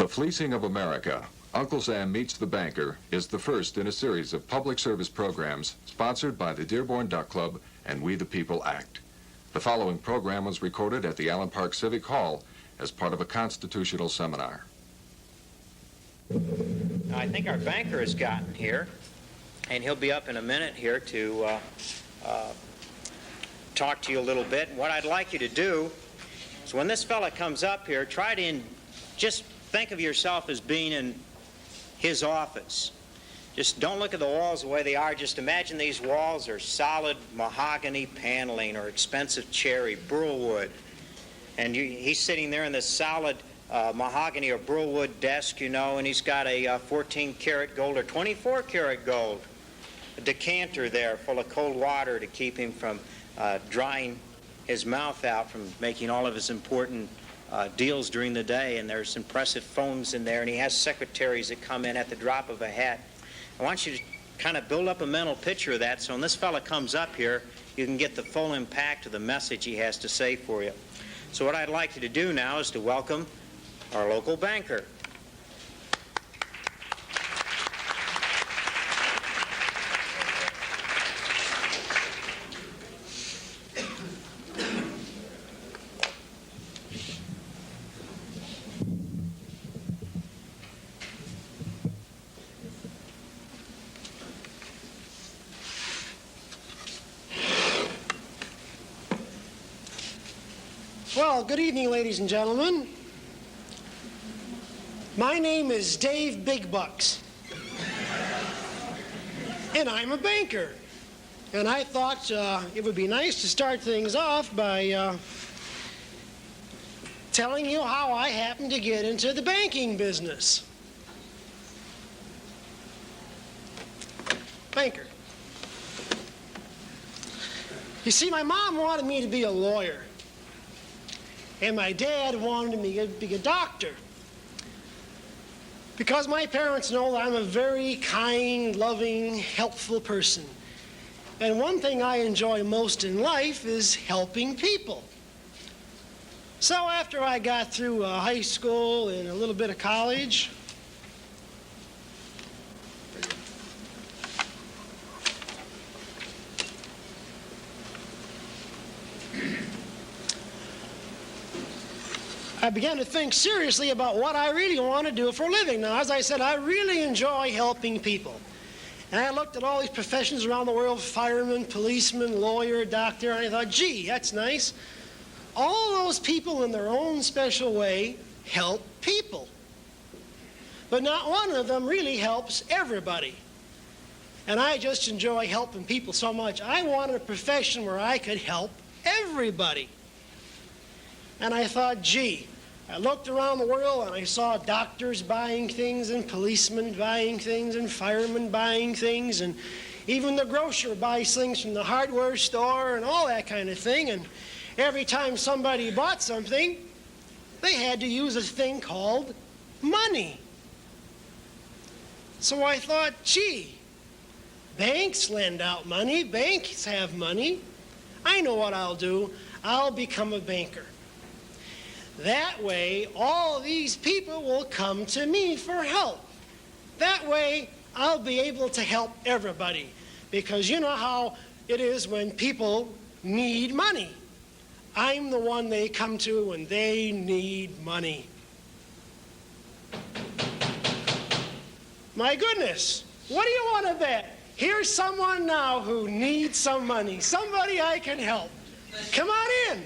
The Fleecing of America, Uncle Sam Meets the Banker, is the first in a series of public service programs sponsored by the Dearborn Duck Club and We the People Act. The following program was recorded at the Allen Park Civic Hall as part of a constitutional seminar. I think our banker has gotten here, and he'll be up in a minute here to talk to you a little bit. What I'd like you to do is when this fella comes up here, try to just think of yourself as being in his office. Just don't look at the walls the way they are. Just imagine these walls are solid mahogany paneling or expensive cherry, burl wood. And he's sitting there in this solid mahogany or burl wood desk, you know, and he's got a 14-karat gold or 24-karat gold, a decanter there full of cold water to keep him from drying his mouth out from making all of his important deals during the day. And there's impressive phones in there, and he has secretaries that come in at the drop of a hat. I want you to kind of build up a mental picture of that, so when this fella comes up here, you can get the full impact of the message he has to say for you. So what I'd like you to do now is to welcome our local banker. Well, good evening, ladies and gentlemen. My name is Dave Big Bucks, and I'm a banker. And I thought it would be nice to start things off by telling you how I happened to get into the banking business. Banker. You see, my mom wanted me to be a lawyer. And my dad wanted me to be a doctor. Because my parents know that I'm a very kind, loving, helpful person. And one thing I enjoy most in life is helping people. So after I got through high school and a little bit of college, I began to think seriously about what I really want to do for a living. Now, as I said, I really enjoy helping people. And I looked at all these professions around the world, fireman, policeman, lawyer, doctor, and I thought, gee, that's nice. All those people in their own special way help people. But not one of them really helps everybody. And I just enjoy helping people so much. I wanted a profession where I could help everybody. And I thought, gee, I looked around the world and I saw doctors buying things and policemen buying things and firemen buying things, and even the grocer buys things from the hardware store and all that kind of thing. And every time somebody bought something, they had to use a thing called money. So I thought, gee, banks lend out money, banks have money. I know what I'll do. I'll become a banker. That way, all these people will come to me for help. That way, I'll be able to help everybody. Because you know how it is when people need money. I'm the one they come to when they need money. My goodness, what do you want to bet? Here's someone now who needs some money. Somebody I can help. Come on in.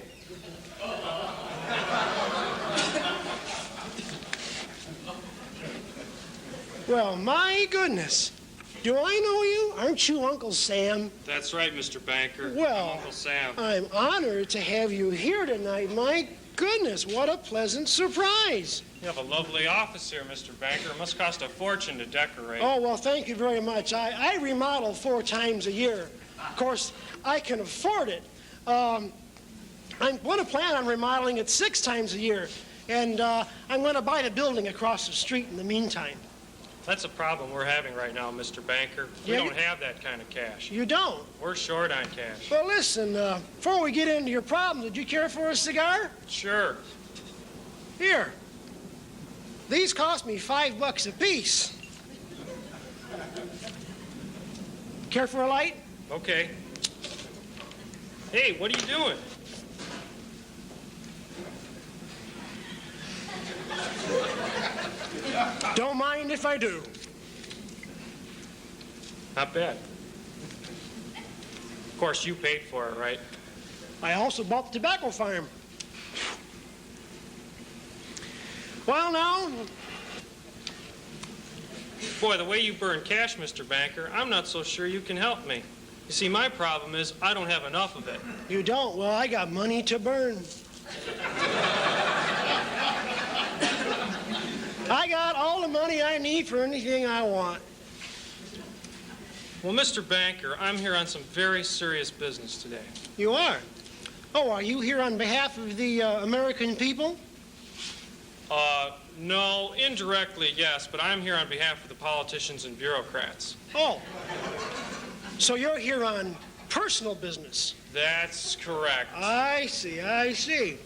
Well, my goodness. Do I know you? Aren't you Uncle Sam? That's right, Mr. Banker. Well, I'm Uncle Sam. I'm honored to have you here tonight. My goodness, what a pleasant surprise. You have a lovely office here, Mr. Banker. It must cost a fortune to decorate. Oh, well, thank you very much. I remodel 4 times a year. Of course, I can afford it. I want to plan on remodeling it 6 times a year. And I'm going to buy the building across the street in the meantime. That's a problem we're having right now, Mr. Banker. We don't have that kind of cash. You don't? We're short on cash. Well, listen, before we get into your problem, would you care for a cigar? Sure. Here. These cost me $5 a piece. Care for a light? Okay. Hey, what are you doing? Don't mind if I do. Not bad. Of course, you paid for it, right? I also bought the tobacco farm. Well, now, Boy, the way you burn cash, Mr. Banker, I'm not so sure you can help me. You see, my problem is I don't have enough of it. you don't. Well, I got money to burn. I got all the money I need for anything I want. Well, Mr. Banker, I'm here on some very serious business today. You are? Oh, are you here on behalf of the American people? No, indirectly, yes, but I'm here on behalf of the politicians and bureaucrats. Oh. So you're here on personal business? That's correct. I see, I see.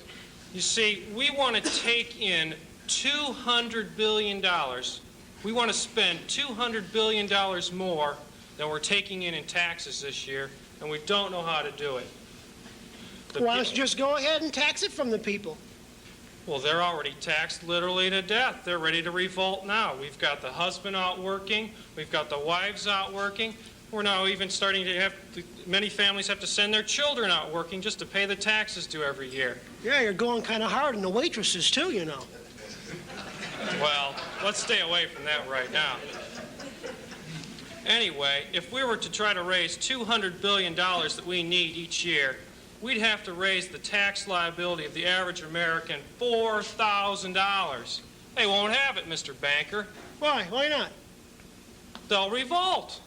You see, we want to take in $200 billion. We want to spend $200 billion more than we're taking in taxes this year, and we don't know how to do it. Why don't you just go ahead and tax it from the people? Well, they're already taxed literally to death. They're ready to revolt now. We've got the husband out working. We've got the wives out working. We're now even starting to have, many families have to send their children out working just to pay the taxes due every year. Yeah, you're going kind of hard on the waitresses, too, you know. Well, let's stay away from that right now. Anyway, if we were to try to raise $200 billion that we need each year, we'd have to raise the tax liability of the average American $4,000. They won't have it, Mr. Banker. Why? Why not? They'll revolt.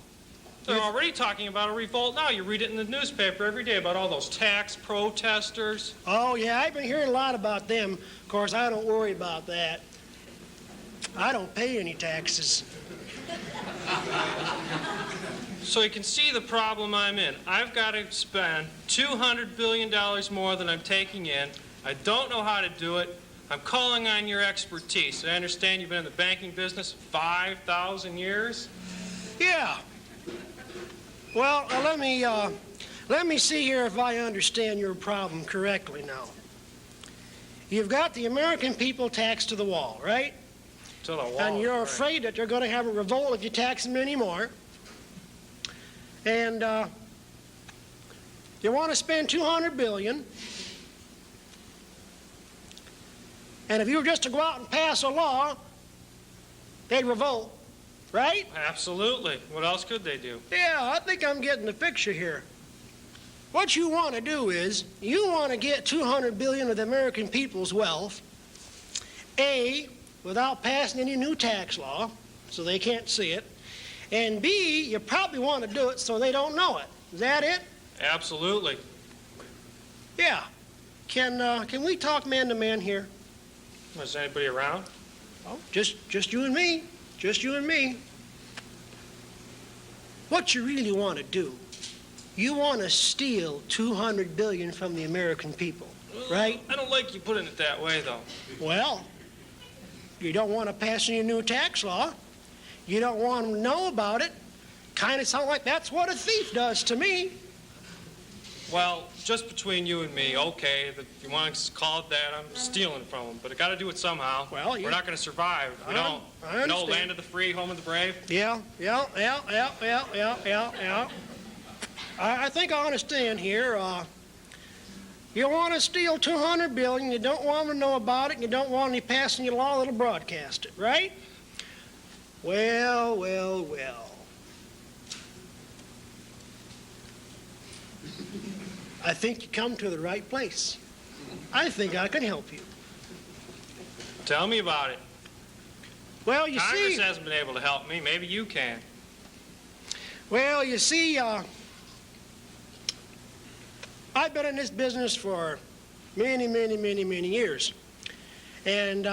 They're already talking about a revolt now. You read it in the newspaper every day about all those tax protesters. Oh, yeah, I've been hearing a lot about them. Of course, I don't worry about that. I don't pay any taxes. So you can see the problem I'm in. I've got to spend $200 billion more than I'm taking in. I don't know how to do it. I'm calling on your expertise. I understand you've been in the banking business 5,000 years. Yeah. Well, let me see here if I understand your problem correctly now. You've got the American people taxed to the wall, right? To the wall. And you're right. afraid that they're going to have a revolt if you tax them anymore. And you want to spend $200 billion. And if you were just to go out and pass a law, they'd revolt, right? Absolutely. What else could they do? Yeah, I think I'm getting the picture here. What you want to do is, you want to get $200 billion of the American people's wealth, A, without passing any new tax law, so they can't see it, and B, you probably want to do it so they don't know it. Is that it? Absolutely. Yeah. Can we talk man to man here? Is anybody around? Oh, just you and me. Just you and me. What you really want to do, you want to steal $200 billion from the American people, right? I don't like you putting it that way, though. Well, you don't want to pass any new tax law. You don't want them to know about it. Kind of sounds like that's what a thief does to me. Well, just between you and me, okay, if you want to call it that, I'm stealing from them. But I got to do it somehow. Well, we're not going to survive if we don't. I understand. No, land of the free, home of the brave. Yeah. I think I understand here. You want to steal $200 billion. You don't want them to know about it. And you don't want any passing your law that'll broadcast it, right? Well. I think you come to the right place. I think I can help you. Tell me about it. Well, you Congress see... hasn't been able to help me. Maybe you can. Well, you see, I've been in this business for many years. And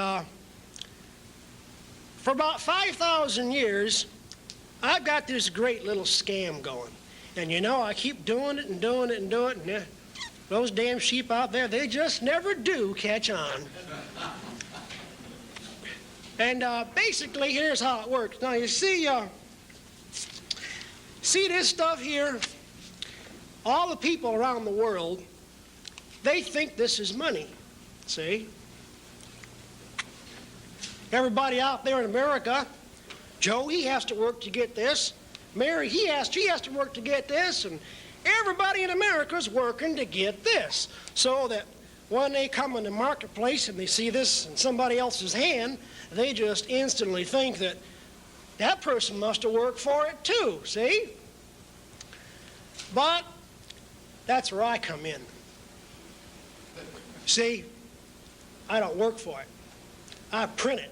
for about 5,000 years, I've got this great little scam going. And you know, I keep doing it and doing it and doing it. And those damn sheep out there, they just never do catch on. And basically, here's how it works. Now, you see this stuff here? All the people around the world, they think this is money, see? Everybody out there in America, Joe, he has to work to get this. Mary, she has to work to get this. And everybody in America is working to get this. So that when they come in the marketplace and they see this in somebody else's hand, they just instantly think that that person must have worked for it too, see? But that's where I come in. See, I don't work for it. I print it.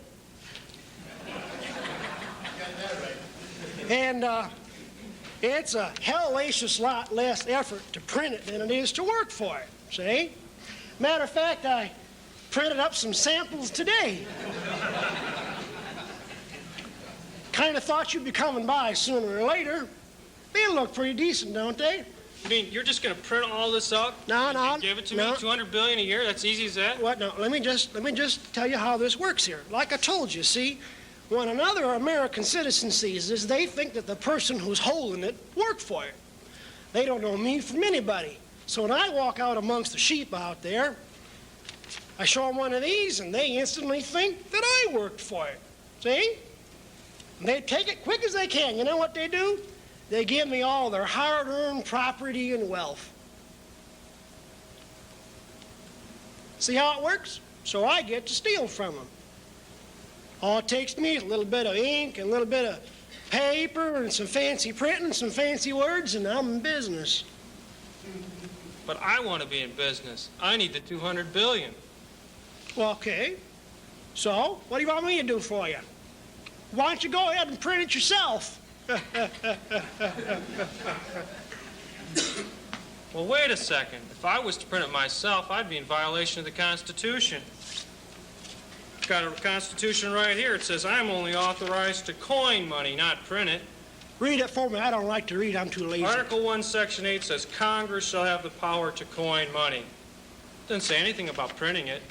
And it's a hellacious lot less effort to print it than it is to work for it, see? Matter of fact, I printed up some samples today. Kind of thought you'd be coming by sooner or later. They look pretty decent, don't they? You mean you're just going to print all this out? No. You give it to me, $200 billion a year? That's easy as that? What? No, let me just tell you how this works here. Like I told you, see, when another American citizen sees this, they think that the person who's holding it worked for it. They don't know me from anybody. So when I walk out amongst the sheep out there, I show them one of these, and they instantly think that I worked for it. See? And they take it quick as they can. You know what they do? They give me all their hard-earned property and wealth. See how it works? So I get to steal from them. All it takes me is a little bit of ink and a little bit of paper and some fancy printing, some fancy words, and I'm in business. But I want to be in business. I need the $200 billion. Well, okay. So, what do you want me to do for you? Why don't you go ahead and print it yourself? Well, wait a second. If I was to print it myself, I'd be in violation of the Constitution. I've got a Constitution right here. It says I'm only authorized to coin money, not print it. Read it for me. I don't like to read. I'm too lazy. Article 1, Section 8 says Congress shall have the power to coin money. It doesn't say anything about printing it,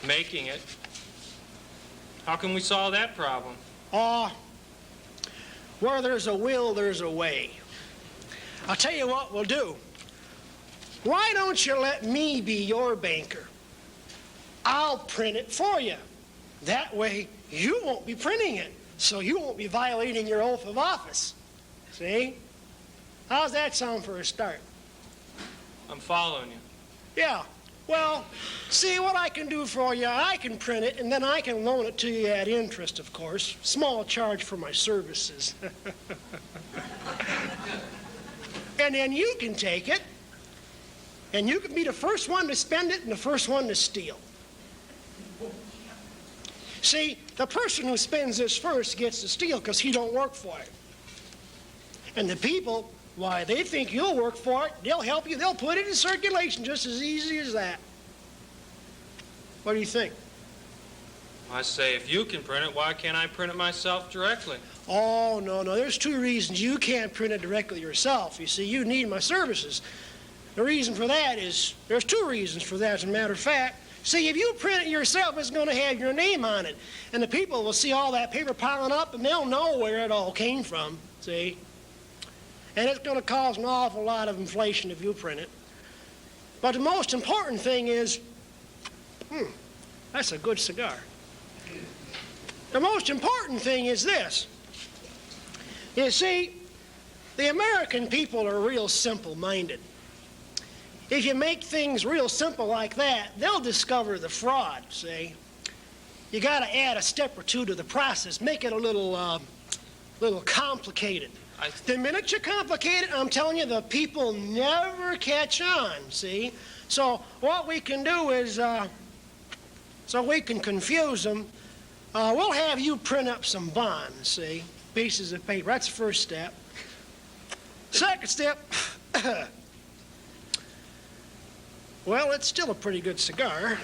making it. How can we solve that problem? Where there's a will, there's a way. I'll tell you what we'll do. Why don't you let me be your banker? I'll print it for you. That way, you won't be printing it, so you won't be violating your oath of office. See? How's that sound for a start? I'm following you. Yeah. Well, see what I can do for you. I can print it, and then I can loan it to you at interest, of course. Small charge for my services. And then you can take it, and you can be the first one to spend it and the first one to steal. See, the person who spends this first gets to steal because he don't work for it. And the people, why, they think you'll work for it. They'll help you. They'll put it in circulation just as easy as that. What do you think? I say, if you can print it, why can't I print it myself directly? Oh, no. There's two reasons you can't print it directly yourself. You see, you need my services. The reason for that is, there's two reasons for that, as a matter of fact. See, if you print it yourself, it's going to have your name on it. And the people will see all that paper piling up, and they'll know where it all came from, see? And it's going to cause an awful lot of inflation if you print it. But the most important thing is, that's a good cigar. The most important thing is this. You see, the American people are real simple-minded. If you make things real simple like that, they'll discover the fraud, see? You got to add a step or two to the process, make it a little complicated. The minute you complicate it, I'm telling you, the people never catch on, see? So what we can do is, so we can confuse them, we'll have you print up some bonds, see? Pieces of paper. That's the first step. Second step, well, it's still a pretty good cigar.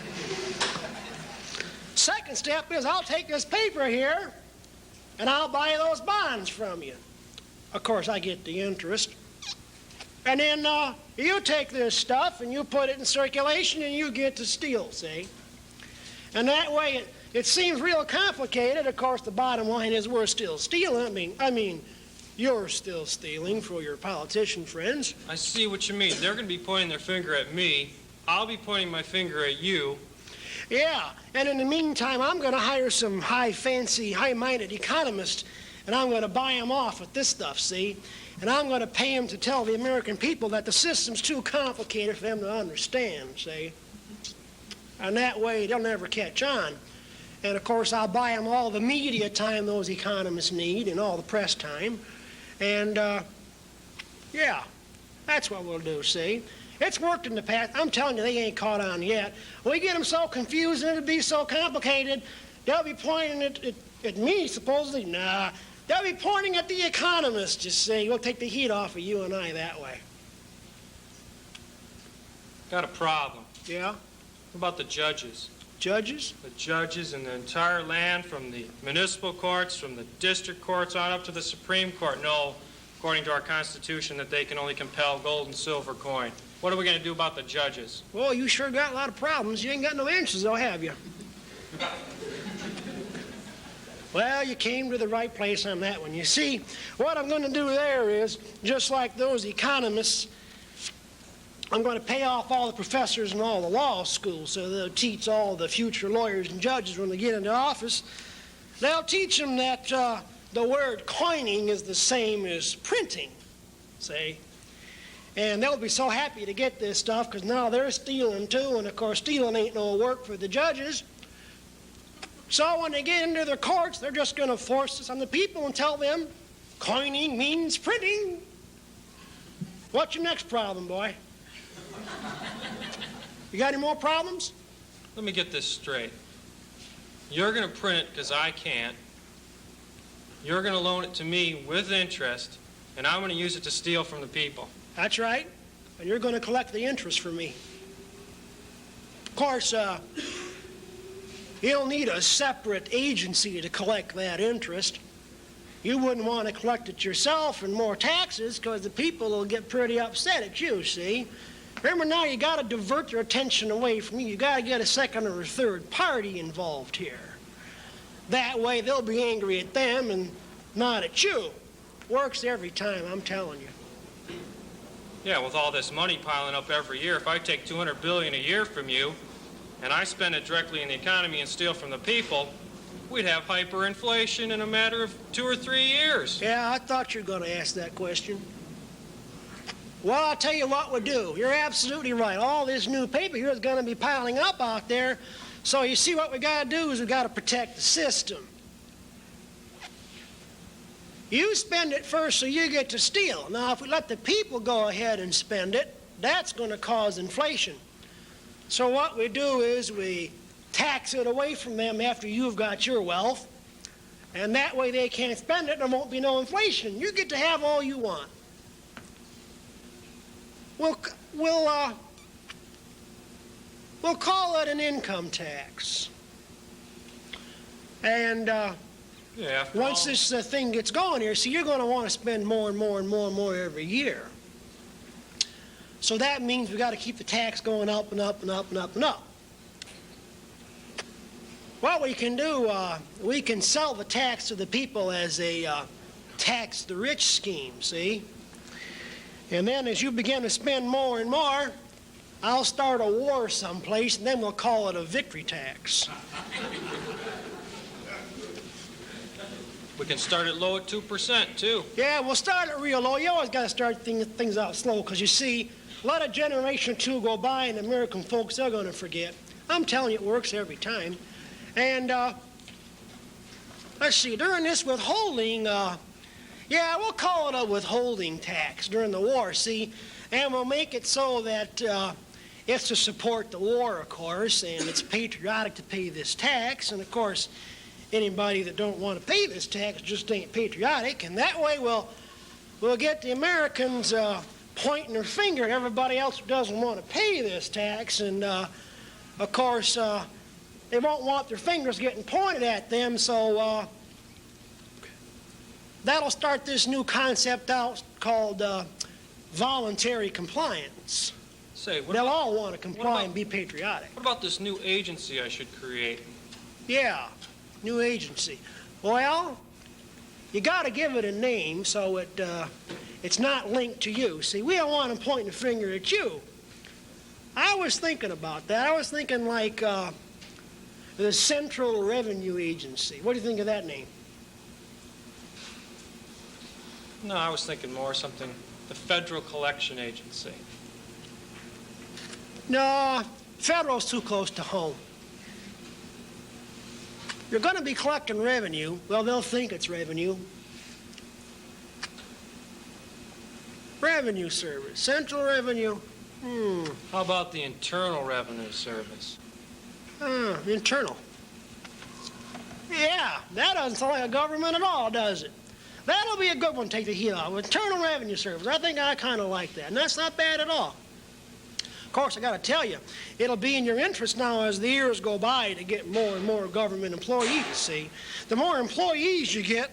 Second step is I'll take this paper here and I'll buy those bonds from you. Of course, I get the interest. And then you take this stuff and you put it in circulation and you get to steal, see? And that way it seems real complicated. Of course, the bottom line is we're still stealing. I mean, you're still stealing for your politician friends. I see what you mean. They're going to be pointing their finger at me. I'll be pointing my finger at you. Yeah, and in the meantime, I'm going to hire some high-minded economists, and I'm going to buy them off with this stuff, see? And I'm going to pay them to tell the American people that the system's too complicated for them to understand, see? And that way, they'll never catch on. And, of course, I'll buy them all the media time those economists need and all the press time. And, yeah, that's what we'll do, see? It's worked in the past. I'm telling you, they ain't caught on yet. We get them so confused and it'll be so complicated, they'll be pointing at me, supposedly. Nah, they'll be pointing at the economists, just saying, we'll take the heat off of you and I that way. Got a problem. Yeah? What about the judges? Judges? The judges in the entire land, from the municipal courts, from the district courts on up to the Supreme Court, know, according to our Constitution, that they can only compel gold and silver coin. What are we going to do about the judges? Well, you sure got a lot of problems. You ain't got no answers, though, have you? Well, you came to the right place on that one. You see, what I'm going to do there is, just like those economists, I'm going to pay off all the professors in all the law schools so they'll teach all the future lawyers and judges when they get into office. They'll teach them that the word coining is the same as printing, see? And they'll be so happy to get this stuff because now they're stealing too, and of course stealing ain't no work for the judges. So when they get into their courts, they're just going to force this on the people and tell them coining means printing. What's your next problem, boy? You got any more problems? Let me get this straight. You're going to print it because I can't. You're going to loan it to me with interest, and I'm going to use it to steal from the people. That's right. And you're going to collect the interest for me. Of course, you'll need a separate agency to collect that interest. You wouldn't want to collect it yourself and more taxes because the people will get pretty upset at you, see? Remember now, you got to divert their attention away from you. You got to get a second or a third party involved here. That way they'll be angry at them and not at you. Works every time, I'm telling you. Yeah, with all this money piling up every year, if I take $200 billion a year from you and I spend it directly in the economy and steal from the people, we'd have hyperinflation in a matter of 2 or 3 years. Yeah, I thought you were going to ask that question. Well, I'll tell you what we'll do. You're absolutely right. All this new paper here is going to be piling up out there. So you see what we got to do is we got to protect the system. You spend it first so you get to steal. Now, if we let the people go ahead and spend it, that's going to cause inflation. So what we do is we tax it away from them after you've got your wealth, and that way they can't spend it and there won't be no inflation. You get to have all you want. We'll call it an income tax. And Yeah, once this thing gets going here, see, you're going to want to spend more and more and more and more every year. So that means we got to keep the tax going up and up and up and up and up. What we can do, we can sell the tax to the people as a tax the rich scheme, see? And then as you begin to spend more and more, I'll start a war someplace, and then we'll call it a victory tax. we can start it low at 2%, too. Yeah, we'll start it real low. You always got to start things out slow, because you see, let a generation or two go by, and American folks, they're going to forget. I'm telling you, it works every time. And let's see, during this withholding, yeah, we'll call it a withholding tax during the war, see? And we'll make it so that it's to support the war, of course, and it's patriotic to pay this tax. And, of course, anybody that don't want to pay this tax just ain't patriotic. And that way we'll get the Americans pointing their finger at everybody else who doesn't want to pay this tax. And, of course, they won't want their fingers getting pointed at them, so that'll start this new concept out called voluntary compliance. Say, what They'll about, all want to comply and be patriotic. what about this new agency I should create? Yeah, new agency. Well, you got to give it a name so it's not linked to you. See, we don't want them pointing the finger at you. I was thinking about that. I was thinking like the Central Revenue Agency. What do you think of that name? No, I was thinking more something, the Federal Collection Agency. No, federal's too close to home. You're going to be collecting revenue. Well, they'll think it's revenue. Revenue Service, Central Revenue. How about the Internal Revenue Service? Internal. Yeah, that doesn't sound like a government at all, does it? That'll be a good one to take the heel out. Internal Revenue Service. I think I kind of like that, and that's not bad at all. Of course, I got to tell you, it'll be in your interest now as the years go by to get more and more government employees, see. The more employees you get,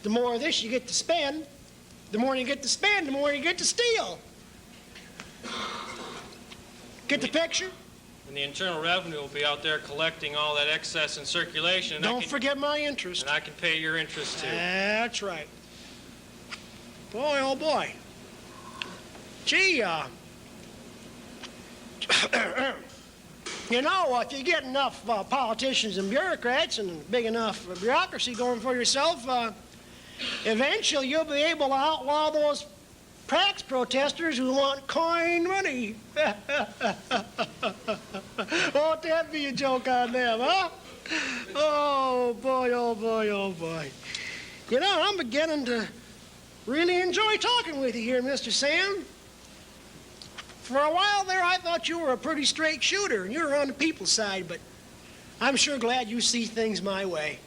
the more of this you get to spend. The more you get to spend, the more you get to steal. Get the picture? And the Internal Revenue will be out there collecting all that excess in circulation. And Don't forget my interest. And I can pay your interest, too. That's right. Boy, oh boy. Gee, you know, if you get enough politicians and bureaucrats and big enough bureaucracy going for yourself, eventually you'll be able to outlaw those tax protesters who want coin money. Won't that be a joke on them, huh? Oh, boy, oh, boy, oh, boy. You know, I'm beginning to really enjoy talking with you here, Mr. Sam. For a while there, I thought you were a pretty straight shooter, and you were on the people's side, but I'm sure glad you see things my way.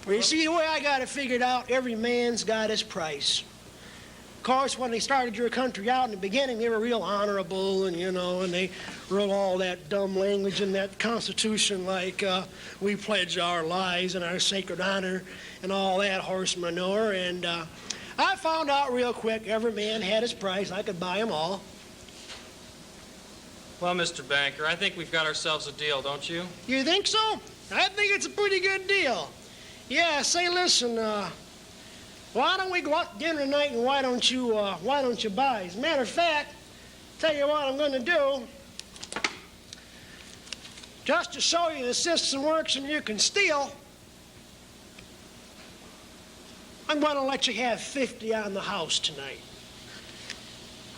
Well, you see, the way I got it figured out, every man's got his price. Of course, when they started your country out in the beginning, they were real honorable, and, you know, and they wrote all that dumb language in that Constitution like, we pledge our lives and our sacred honor and all that horse manure, and I found out real quick every man had his price. I could buy them all. Well, Mr. Banker, I think we've got ourselves a deal, don't you? You think so? I think it's a pretty good deal. Yeah, say, listen, why don't we go out to dinner tonight and why don't you buy? As a matter of fact, tell you what I'm going to do. Just to show you the system works and you can steal, I'm going to let you have 50 on the house tonight.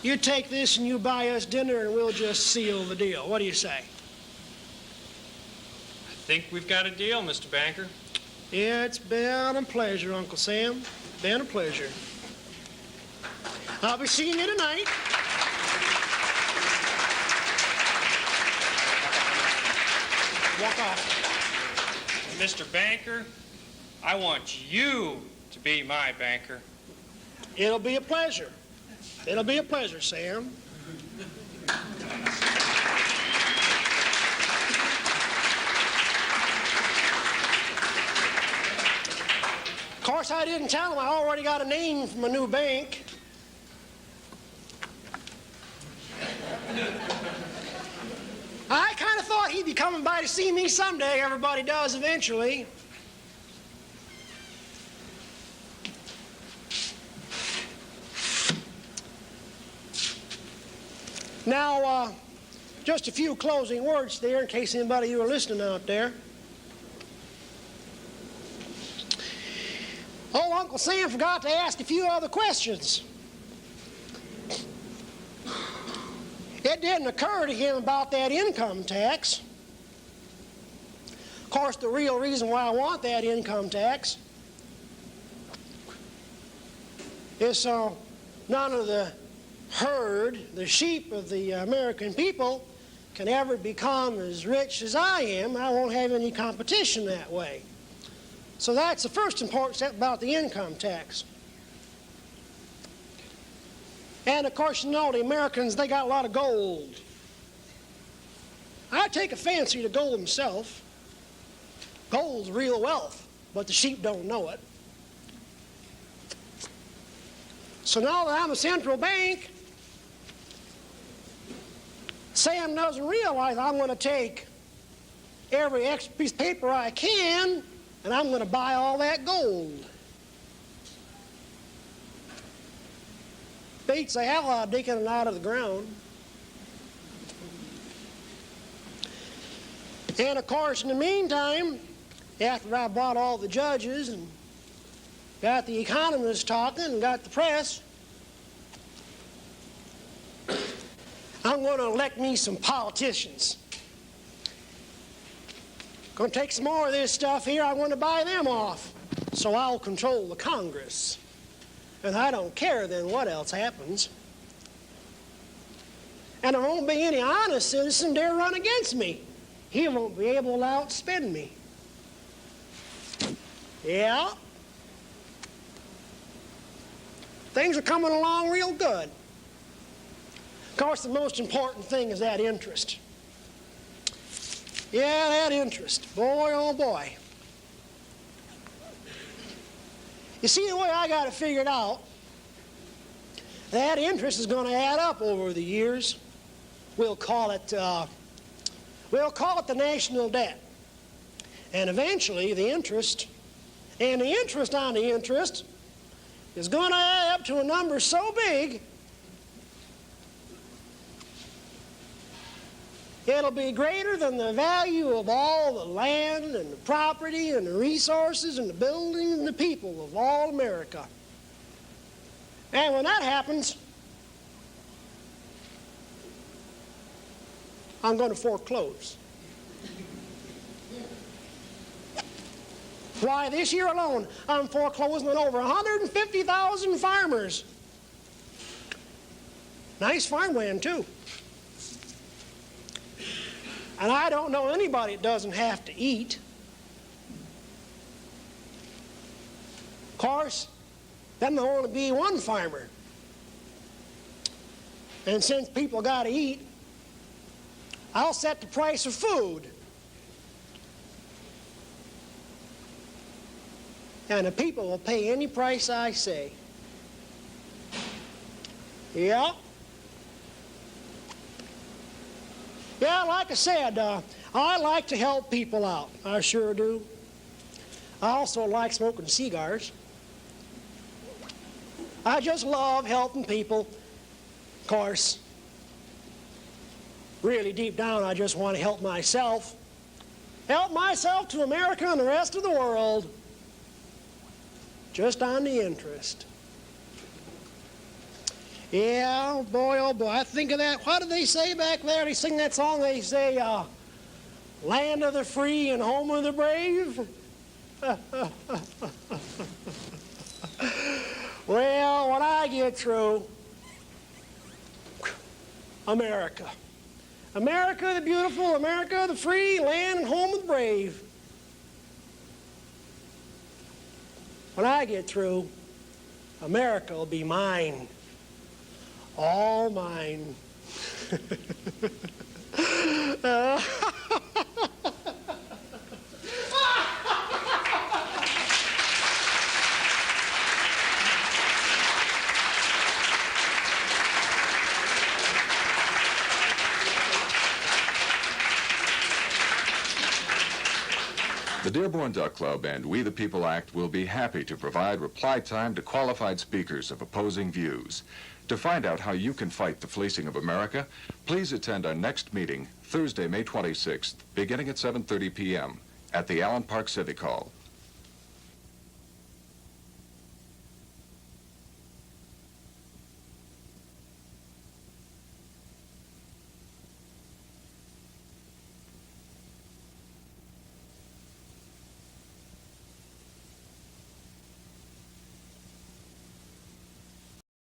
You take this and you buy us dinner and we'll just seal the deal. What do you say? I think we've got a deal, Mr. Banker. Yeah, it's been a pleasure, Uncle Sam. Been a pleasure. I'll be seeing you tonight. Walk off. Mr. Banker, I want you to be my banker. It'll be a pleasure. It'll be a pleasure, Sam. Of course, I didn't tell him I already got a name for my new bank. I kind of thought he'd be coming by to see me someday. Everybody does eventually. Now, just a few closing words there in case anybody of you are listening out there. Oh, Uncle Sam forgot to ask a few other questions. It didn't occur to him about that income tax. Of course, the real reason why I want that income tax is so none of the herd, the sheep of the American people, can ever become as rich as I am. I won't have any competition that way. So that's the first important step about the income tax. And of course, you know, the Americans, they got a lot of gold. I take a fancy to gold myself. Gold's real wealth, but the sheep don't know it. So now that I'm a central bank, Sam doesn't realize I'm going to take every extra piece of paper I can, and I'm going to buy all that gold. Beats the hell out of digging it out of the ground. And of course, in the meantime, after I bought all the judges and got the economists talking and got the press, I'm going to elect me some politicians. Going to take some more of this stuff here. I'm going to buy them off, so I'll control the Congress. And I don't care then what else happens. And there won't be any honest citizen dare run against me. He won't be able to outspend me. Yeah. Things are coming along real good. Of course, the most important thing is that interest. Yeah, that interest. Boy, oh boy. You see, the way I got it figured out, that interest is going to add up over the years. We'll call it the national debt. And eventually the interest, and the interest on the interest, is going to add up to a number so big, it'll be greater than the value of all the land and the property and the resources and the buildings and the people of all America. And when that happens, I'm going to foreclose. Why, this year alone, I'm foreclosing on over 150,000 farmers. Nice farmland, too. And I don't know anybody that doesn't have to eat. Of course, then there'll only be one farmer. And since people got to eat, I'll set the price of food. And the people will pay any price I say. Yeah. Yeah, like I said, I like to help people out. I sure do. I also like smoking cigars. I just love helping people. Of course, really deep down, I just want to help myself. Help myself to America and the rest of the world. Just on the interest. Yeah, boy, oh boy, I think of that. What did they say back there? They sing that song, they say, land of the free and home of the brave. Well, when I get through, America. America the beautiful, America the free, land and home of the brave. When I get through, America will be mine. All mine. The Dearborn Duck Club and We the People Act will be happy to provide reply time to qualified speakers of opposing views. To find out how you can fight the fleecing of America, please attend our next meeting, Thursday, May 26th, beginning at 7:30 p.m. at the Allen Park Civic Hall.